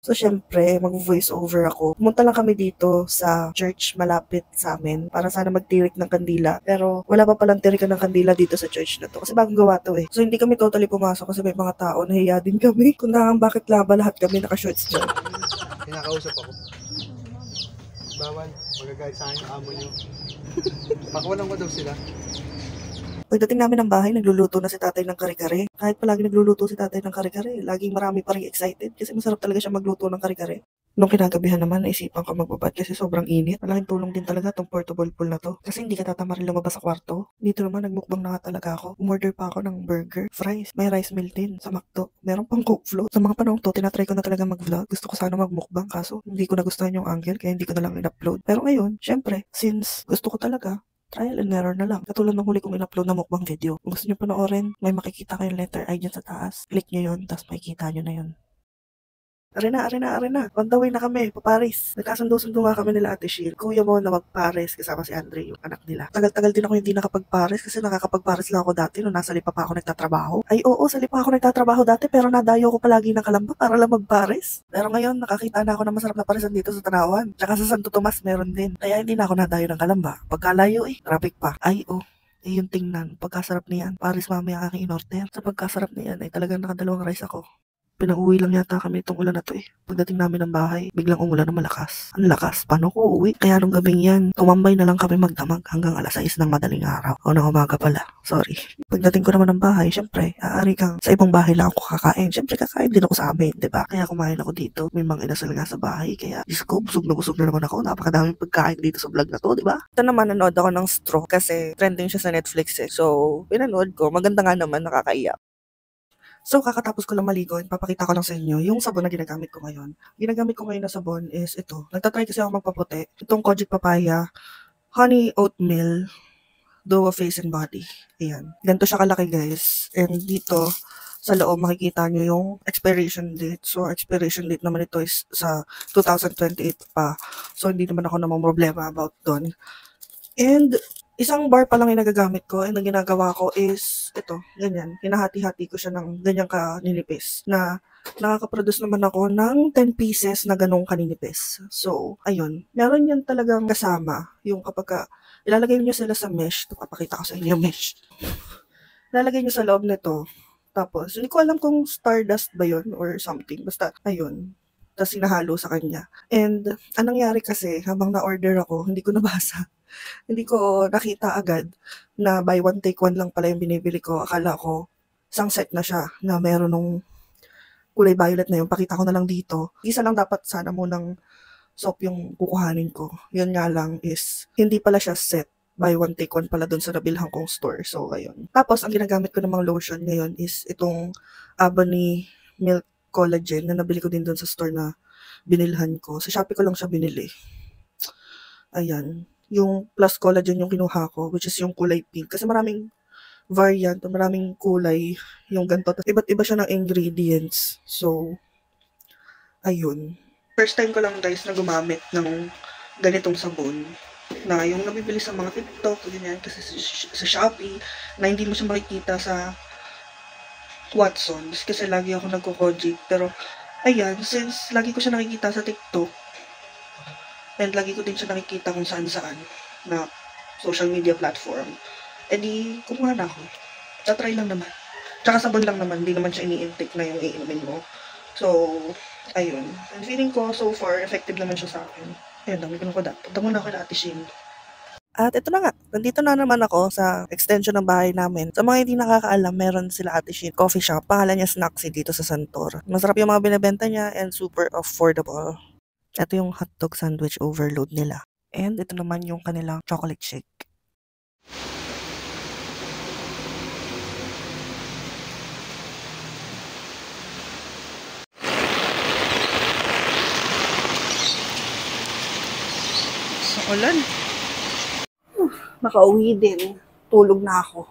So, syempre, mag-voice over ako. Pumunta lang kami dito sa church malapit sa amin para sana magtirik ng kandila. Pero wala pa palang tirikan ng kandila dito sa church na to. Kasi bagong gawa to eh. So, hindi kami totally pumasok kasi may mga tao. Nahiya din kami. Kung bakit ba lahat kami naka-shorts dyan. Kinakausap ako. Bawal. Magagayad sa akin yung amo nyo. Pakuwalan ko daw sila. Pagdating namin ng bahay, nagluluto na si tatay ng kare-kare. Kahit palagi nagluluto si tatay ng kare-kare, laging marami pa rin excited kasi masarap talaga siya magluto ng kare-kare. Nung kinagabihan naman, naisipan ko magbabad kasi sobrang init. Malaking tulong din talaga tong portable pool na to. Kasi hindi ka tatamarin lumabas sa kwarto. Dito naman, nagmukbang na nga talaga ako. Umorder pa ako ng burger, fries, may rice meal din sa McDo. Meron pang Coke float. Sa mga panahon to, tinatry ko na talaga mag-vlog. Gusto ko sana magmukbang kaso hindi ko nagustuhan yung angle kaya hindi ko na lang in-upload. Pero ngayon, syempre, since gusto ko talaga, trial and error na lang. Katulad ng huli kong in-upload na mukbang video. Kung gusto nyo panoorin, may makikita kayong letter I dyan sa taas. Click nyo yun, tapos makikita nyo na yun. Arena. On the way na kami, pa-Paris. Nagkasundo-sundo nga kami nila Ate Shir. Kuya mo na mag-Paris kasama si Andre, yung anak nila. Tagal-tagal din ako hindi nakapag-Paris kasi nakakapag-Paris lang ako dati nung nasa Lipa pa ako nagtatrabaho. Ay oo, sa Lipa ako nagtatrabaho dati pero nadayo ko palagi ng Kalamba para lang mag-Paris. Pero ngayon, nakakita na ako ng masarap na parisan dito sa Tanawan. Tsaka sa Santo Tomas meron din. Kaya hindi na ako nadayo ng Kalamba. Pagkalayo traffic pa. Ay oh. Yung tingnan, pagkasarap niyan. Paris mamaya aking in-order. Sa pagkasarap niyan ay talagang nakadalawang rice ako. Pinauwi lang yata kami itong ulan na to eh. Pagdating namin ng bahay, biglang umulan na malakas. Ang lakas, paano ko uuwi? Kaya nung gabing yan, tumambay na lang kami magdamag hanggang alas 6 ng madaling araw. O ng umaga pala, sorry. Pagdating ko naman ng bahay, syempre, aari kang sa ibang bahay lang ako kakain. Syempre, kakain din ako sa amin, diba? Kaya kumain ako dito. May mga inasal nga sa bahay. Kaya, Diyos ko, busog na naman ako. Napakadaming pagkain dito sa vlog na to, diba? Ito naman, nanood ako ng Straw kasi trending siya sa Netflix eh. So, pinanood ko. Maganda nga naman, nakakaiyak. So, kakatapos ko lang maligo, papakita ko lang sa inyo yung sabon na ginagamit ko ngayon. Ginagamit ko ngayon na sabon is ito. Nagtatry kasi ako magpaputi. Itong Kojic Papaya, Honey Oatmeal, Duo Face and Body. Ayan. Ganito siya kalaki guys. And dito, sa loob, makikita nyo yung expiration date. So, expiration date naman ito is sa 2028 pa. So, hindi naman ako namang problema about doon. And, isang bar pa lang yung nagagamit ko and ang ginagawa ko is ito, ganyan. Hinahati-hati ko siya ng ganyang kaninipis na nakaka-produce naman ako ng 10 pieces na ganong kaninipis. So, ayun. Meron yan talagang kasama yung kapag ilalagay nyo sila sa mesh. Ito, papakita ko sa inyo yung mesh. Ilalagay nyo sa loob nito. Tapos, hindi ko alam kung stardust ba yun or something. Basta, ayun. Tapos, sinahalo sa kanya. And, anong nangyari kasi, habang na-order ako, hindi ko nabasa. Hindi ko nakita agad na buy one take one lang pala yung binibili ko. Akala ko isang set na siya na meron nung kulay violet na yun. Pakita ko na lang dito. Isa lang dapat sana munang soap yung kukuhanin ko. Yun nga lang is hindi pala siya set. Buy one take one pala dun sa nabilhan kong store. So, ayun. Tapos, ang ginagamit ko namang lotion ngayon is itong Ebony Milk Collagen na nabili ko din dun sa store na binilhan ko. Sa Shopee ko lang siya binili. Ayan. Yung plus collagen yung kinuha ko, which is yung kulay pink. Kasi maraming variant, maraming kulay yung ganito. Iba't iba siya ng ingredients. So, ayun. First time ko lang guys na gumamit ng ganitong sabon. Na yung nabibili sa mga TikTok, ganyan, kasi sa Shopee, na hindi mo siya makikita sa Watsons. Kasi lagi ako nagko-Kojic. Pero, ayan, since lagi ko siya nakikita sa TikTok, and lagi ko din siya nakikita kung saan-saan na social media platform. E di, kumuha na ako. Tatry lang naman. Tsaka sabon lang naman, di naman siya ini-intake na yung iinumin mo. So, ayun. And feeling ko, so far, effective naman siya sa akin. Ayun, dami ko na ko dapat. Punta muna ako na Ate Shin. At ito na nga, nandito na naman ako sa extension ng bahay namin. Sa mga hindi nakakaalam, meron sila Ate Shin coffee shop. Pangalan niya Snacksy dito sa Santor. Masarap yung mga binibenta niya and super affordable. Ito yung hotdog sandwich overload nila. And ito naman yung kanilang chocolate shake. Sa ulan. Nakauwi din. Tulog na ako.